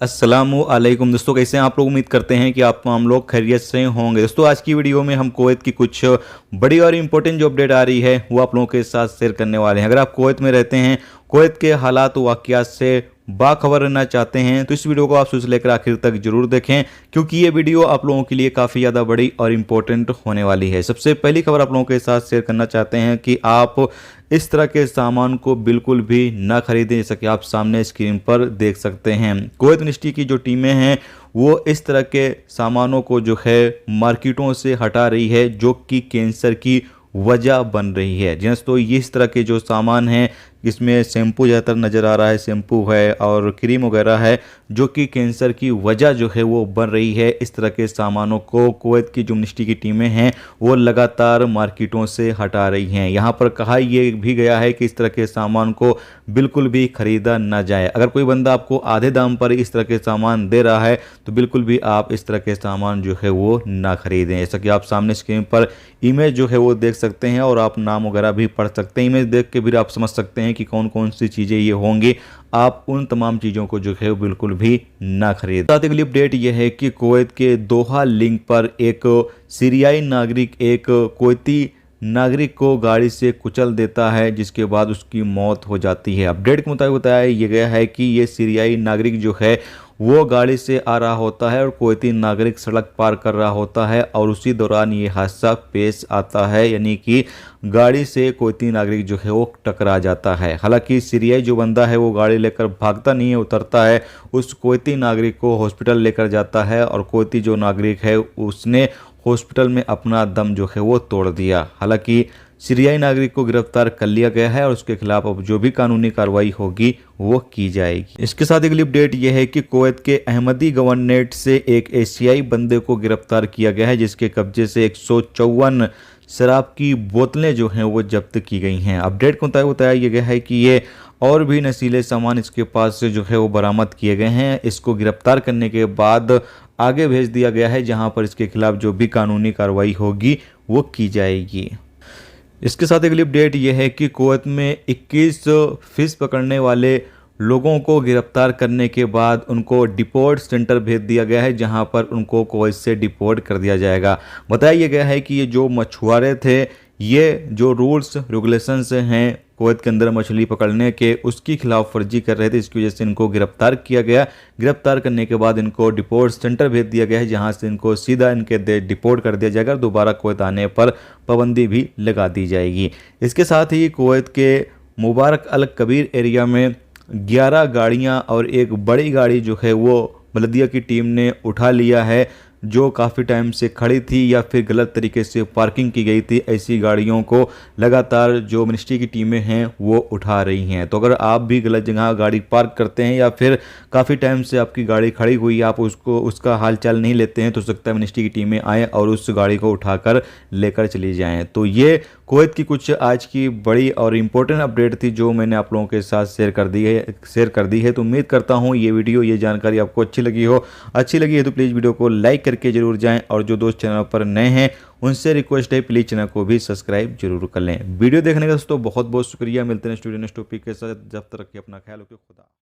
अस्सलामुअलैकुम दोस्तों, कैसे हैं आप लोग। उम्मीद करते हैं कि हम लोग खैरियत से होंगे। दोस्तों आज की वीडियो में हम कुवैत की कुछ बड़ी और इम्पोर्टेंट जो अपडेट आ रही है वो आप लोगों के साथ शेयर करने वाले हैं। अगर आप कुवैत में रहते हैं, कुवैत के हालात वाक़यात से बाखबर रहना चाहते हैं तो इस वीडियो को आप शुरू से लेकर आखिर तक जरूर देखें, क्योंकि ये वीडियो आप लोगों के लिए काफ़ी ज़्यादा बड़ी और इम्पोर्टेंट होने वाली है। सबसे पहली खबर आप लोगों के साथ शेयर करना चाहते हैं कि आप इस तरह के सामान को बिल्कुल भी ना खरीदें, जैसा कि आप सामने स्क्रीन पर देख सकते हैं। कुवैत मिनिस्ट्री की जो टीमें हैं वो इस तरह के सामानों को जो है मार्केटों से हटा रही है, जो कि कैंसर की वजह बन रही है। जी तो ये इस तरह के जो सामान हैं, इसमें शैम्पू ज़्यादातर नज़र आ रहा है, शैम्पू है और क्रीम वगैरह है, जो कि कैंसर की वजह जो है वो बन रही है। इस तरह के सामानों को कुवैत की जो मिनिस्ट्री की टीमें हैं वो लगातार मार्केटों से हटा रही हैं। यहाँ पर कहा ये भी गया है कि इस तरह के सामान को बिल्कुल भी खरीदा ना जाए। अगर कोई बंदा आपको आधे दाम पर इस तरह के सामान दे रहा है तो बिल्कुल भी आप इस तरह के सामान जो है वो ना खरीदें। जैसा कि आप सामने स्क्रीन पर इमेज जो है वो देख सकते हैं और आप नाम वगैरह भी पढ़ सकते हैं। इमेज देख के भी आप समझ सकते हैं कि कौन कौन सी चीज़ें ये होंगी। आप उन तमाम चीज़ों को जो है बिल्कुल भी ना खरीदें। साथ ही अगली अपडेट यह है कि कुवैत के दोहा लिंक पर एक सीरियाई नागरिक एक कुवैती नागरिक को गाड़ी से कुचल देता है, जिसके बाद उसकी मौत हो जाती है। अपडेट के मुताबिक बताया यह गया है कि ये सीरियाई नागरिक जो है वो गाड़ी से आ रहा होता है और कुवैती नागरिक सड़क पार कर रहा होता है और उसी दौरान ये हादसा पेश आता है, यानी कि गाड़ी से कुवैती नागरिक जो है वो टकरा जाता है। हालांकि सीरियाई जो बंदा है वो गाड़ी लेकर भागता नहीं है, उतरता है, उस कुवैती नागरिक को हॉस्पिटल लेकर जाता है और कुवैती जो नागरिक है उसने हॉस्पिटल में अपना दम जो है वो तोड़ दिया। हालांकि सीरियाई नागरिक को गिरफ्तार कर लिया गया है और उसके खिलाफ अब जो भी कानूनी कार्रवाई होगी वो की जाएगी। इसके साथ अगली अपडेट यह है कि कुवैत के अहमदी गवर्नरेट से एक एशियाई बंदे को गिरफ्तार किया गया है, जिसके कब्जे से 154 शराब की बोतलें जो हैं वो जब्त की गई हैं। अपडेट के मुताबिक बताया यह गया है कि ये और भी नशीले सामान इसके पास से जो है वो बरामद किए गए हैं। इसको गिरफ्तार करने के बाद आगे भेज दिया गया है, जहां पर इसके खिलाफ जो भी कानूनी कार्रवाई होगी वो की जाएगी। इसके साथ अगली अपडेट यह है कि कुवैत में 21 फिश पकड़ने वाले लोगों को गिरफ्तार करने के बाद उनको डिपोर्ट सेंटर भेज दिया गया है, जहां पर उनको कुवैत से डिपोर्ट कर दिया जाएगा। बताया गया है कि ये जो मछुआरे थे, ये जो रूल्स रेगुलेशंस हैं कुवैत के अंदर मछली पकड़ने के, उसकी खिलाफ वर्जी कर रहे थे। इसकी वजह से इनको गिरफ्तार किया गया। गिरफ्तार करने के बाद इनको डिपोर्ट सेंटर भेज दिया गया है, जहां से इनको सीधा इनके डिपोर्ट कर दिया जाएगा। दोबारा कुवैत आने पर पाबंदी भी लगा दी जाएगी। इसके साथ ही कुवैत के मुबारक अल कबीर एरिया में 11 गाड़ियां और एक बड़ी गाड़ी जो है वो बल्दिया की टीम ने उठा लिया है, जो काफ़ी टाइम से खड़ी थी या फिर गलत तरीके से पार्किंग की गई थी। ऐसी गाड़ियों को लगातार जो मिनिस्ट्री की टीमें हैं वो उठा रही हैं। तो अगर आप भी गलत जगह गाड़ी पार्क करते हैं या फिर काफ़ी टाइम से आपकी गाड़ी खड़ी हुई, आप उसका हाल चाल नहीं लेते हैं, तो हो सकता है मिनिस्ट्री की टीमें आएँ और उस गाड़ी को उठाकर लेकर चली जाएँ। तो ये कुवैत की कुछ आज की बड़ी और इम्पोर्टेंट अपडेट थी जो मैंने आप लोगों के साथ शेयर कर दी है। तो उम्मीद करता हूँ ये वीडियो, ये जानकारी आपको अच्छी लगी है तो प्लीज़ वीडियो को लाइक करके जरूर जाएं और जो दोस्त चैनल पर नए हैं उनसे रिक्वेस्ट है प्लीज़ चैनल को भी सब्सक्राइब जरूर कर लें। वीडियो देखने का दोस्तों बहुत बहुत शुक्रिया। मिलते हैं स्टूडियो नेक्स्ट टॉपिक के साथ। जब तक रखिए अपना ख्याल रखिए। खुदा।